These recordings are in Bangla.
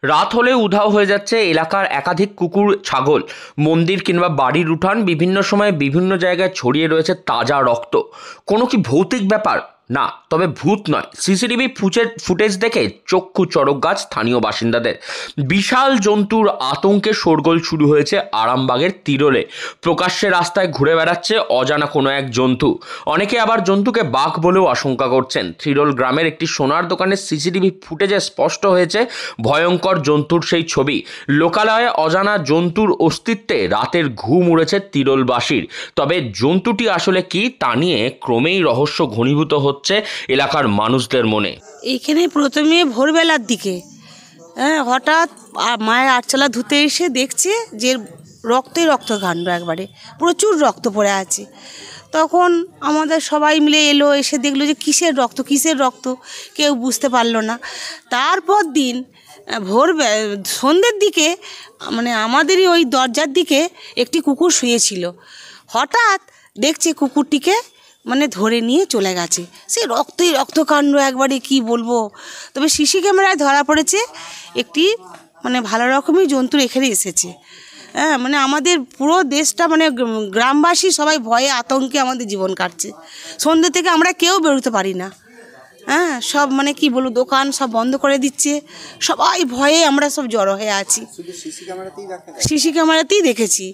রাত হলে উধাও হয়ে যাচ্ছে এলাকার একাধিক কুকুর ছাগল। মন্দির কিংবা বাড়ির উঠান বিভিন্ন সময়ে বিভিন্ন জায়গায় ছড়িয়ে রয়েছে তাজা রক্ত। কোনো কি ভৌতিক ব্যাপার? না, তবে ভূত নয়। সিসিটিভি ফুটেজ দেখে চক্ষু চড়ক গাছ স্থানীয় বাসিন্দাদের। বিশাল জন্তুর আতঙ্কে শোরগোল শুরু হয়েছে আরামবাগের তিরোলে। প্রকাশ্যে রাস্তায় ঘুরে বেড়াচ্ছে অজানা কোনো এক জন্তু। অনেকে আবার জন্তুকে বাঘ বলেও আশঙ্কা করছেন। তিরোল গ্রামের একটি সোনার দোকানের সিসিটিভি ফুটেজে স্পষ্ট হয়েছে ভয়ঙ্কর জন্তুর সেই ছবি। লোকালয়ে অজানা জন্তুর অস্তিত্বে রাতের ঘুম উড়েছে তিরোলবাসীর। তবে জন্তুটি আসলে কি তা নিয়ে ক্রমেই রহস্য ঘনীভূত হচ্ছে এলাকার মানুষদের মনে। এইখানে প্রথমে ভোরবেলার দিকে হঠাৎ মায়ের আটচালা ধুতে এসে দেখছে যে রক্ত কাণ্ড, একবারে প্রচুর রক্ত পড়ে আছে। তখন আমাদের সবাই মিলে এলো, এসে দেখলো যে কিসের রক্ত কেউ বুঝতে পারলো না। তারপর দিন সন্ধ্যের দিকে আমাদেরই ওই দরজার দিকে একটি কুকুর শুয়েছিল। হঠাৎ দেখছি কুকুরটিকে ধরে নিয়ে চলে গেছে। সে রক্তকাণ্ড, একবারে কি বলবো। তবে সিসি ক্যামেরায় ধরা পড়েছে একটি ভালো রকমই জন্তু এখানে এসেছে। আমাদের পুরো দেশটা গ্রামবাসী সবাই ভয়ে আতঙ্কে আমাদের জীবন কাটছে। সন্ধ্যে থেকে আমরা কেউ বেরোতে পারি না। সব কি বলবো, দোকান সব বন্ধ করে দিচ্ছে। সবাই ভয়ে আমরা সব জড়ো হয়ে আছি। সিসি ক্যামেরাতেই দেখেছি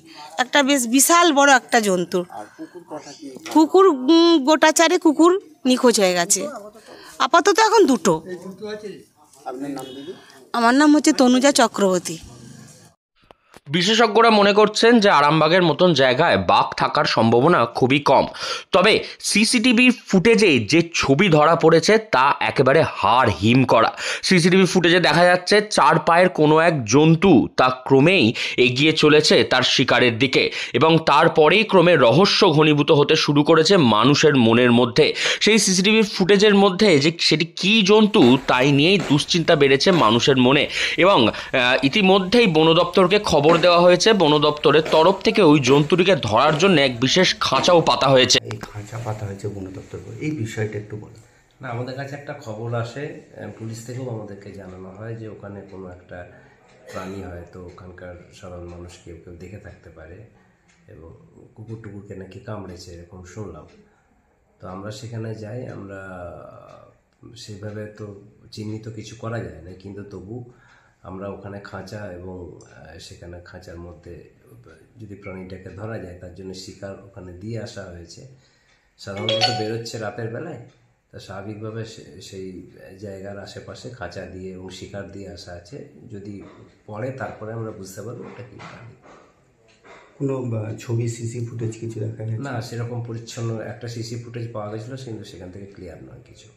একটা বেশ বিশাল বড় একটা জন্তু। কুকুর গোটা চারে কুকুর নিখোঁজ হয়ে গেছে। আপাতত এখন দুটো। আমার নাম হচ্ছে তনুজা চক্রবর্তী। বিশেষজ্ঞরা মনে করছেন যে আরামবাগের মতন জায়গায় বাঘ থাকার সম্ভাবনা খুবই কম। তবে সিসিটিভির ফুটেজে যে ছবি ধরা পড়েছে তা একেবারে হাড় হিম করা। সিসিটিভি ফুটেজে দেখা যাচ্ছে চার পায়ের কোনো এক জন্তু তা ক্রমেই এগিয়ে চলেছে তার শিকারের দিকে, এবং তারপরেই ক্রমে রহস্য ঘনীভূত হতে শুরু করেছে মানুষের মনের মধ্যে। সেই সিসিটিভি ফুটেজের মধ্যে যে সেটি কী জন্তু তাই নিয়েই দুশ্চিন্তা বেড়েছে মানুষের মনে, এবং ইতিমধ্যেই বন দপ্তরকে খবর দেওয়া হয়েছে। বন দপ্তরের তরফ থেকে ওই জন্তুটিকে ধরার জন্য এক বিশেষ খাঁচাও পাতা হয়েছে। এই খাঁচা পাতা হয়েছে বন দপ্তর, এই বিষয়টা একটু বলুন। না, আমাদের কাছে একটা খবর আসে, পুলিশ থেকেও আমাদেরকে জানানো হয় যে ওখানে কোনো একটা প্রাণী হয়তো ওখানকার সাধারণ মানুষ কেউ দেখে থাকতে পারে, এবং কুকুর টুকুরকে নাকি কামড়েছে এরকম শুনলাম। তো আমরা সেখানে যাই। আমরা সেভাবে তো চিহ্নিত কিছু করা যায় না, কিন্তু তবু আমরা ওখানে খাঁচা এবং সেখানে খাঁচার মধ্যে যদি প্রাণীটাকে ধরা যায় তার জন্য শিকার ওখানে দিয়ে আসা হয়েছে। সাধারণত বেরোচ্ছে রাতের বেলায়, তা স্বাভাবিকভাবে সেই জায়গার আশেপাশে খাঁচা দিয়ে এবং শিকার দিয়ে আসা আছে। যদি পরে তারপরে আমরা বুঝতে পারবো ওটা কি প্রাণী। কোনো ছবি সিসি ফুটেজ কিছু দেখা গেছে না, সেরকম পরিচ্ছন্ন একটা সিসি ফুটেজ পাওয়া গেছিলো, কিন্তু সেখান থেকে ক্লিয়ার নয় কিছু।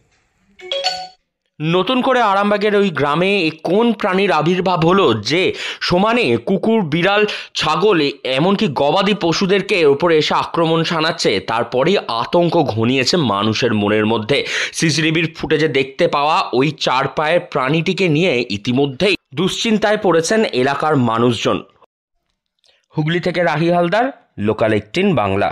নতুন করে আরামবাগের ওই গ্রামে কোন প্রাণীর আবির্ভাব হলো যে সমানে কুকুর, বিড়াল, ছাগল এমনকি গবাদি পশুদেরকে ওপরে এসে আক্রমণ শানাচ্ছে, তারপরেই আতঙ্ক ঘনিয়েছে মানুষের মনের মধ্যে। সিসিটিভির ফুটেজে দেখতে পাওয়া ওই চার পায়ের প্রাণীটিকে নিয়ে ইতিমধ্যেই দুশ্চিন্তায় পড়েছেন এলাকার মানুষজন। হুগলি থেকে রাহি হালদার, লোকাল 18 বাংলা।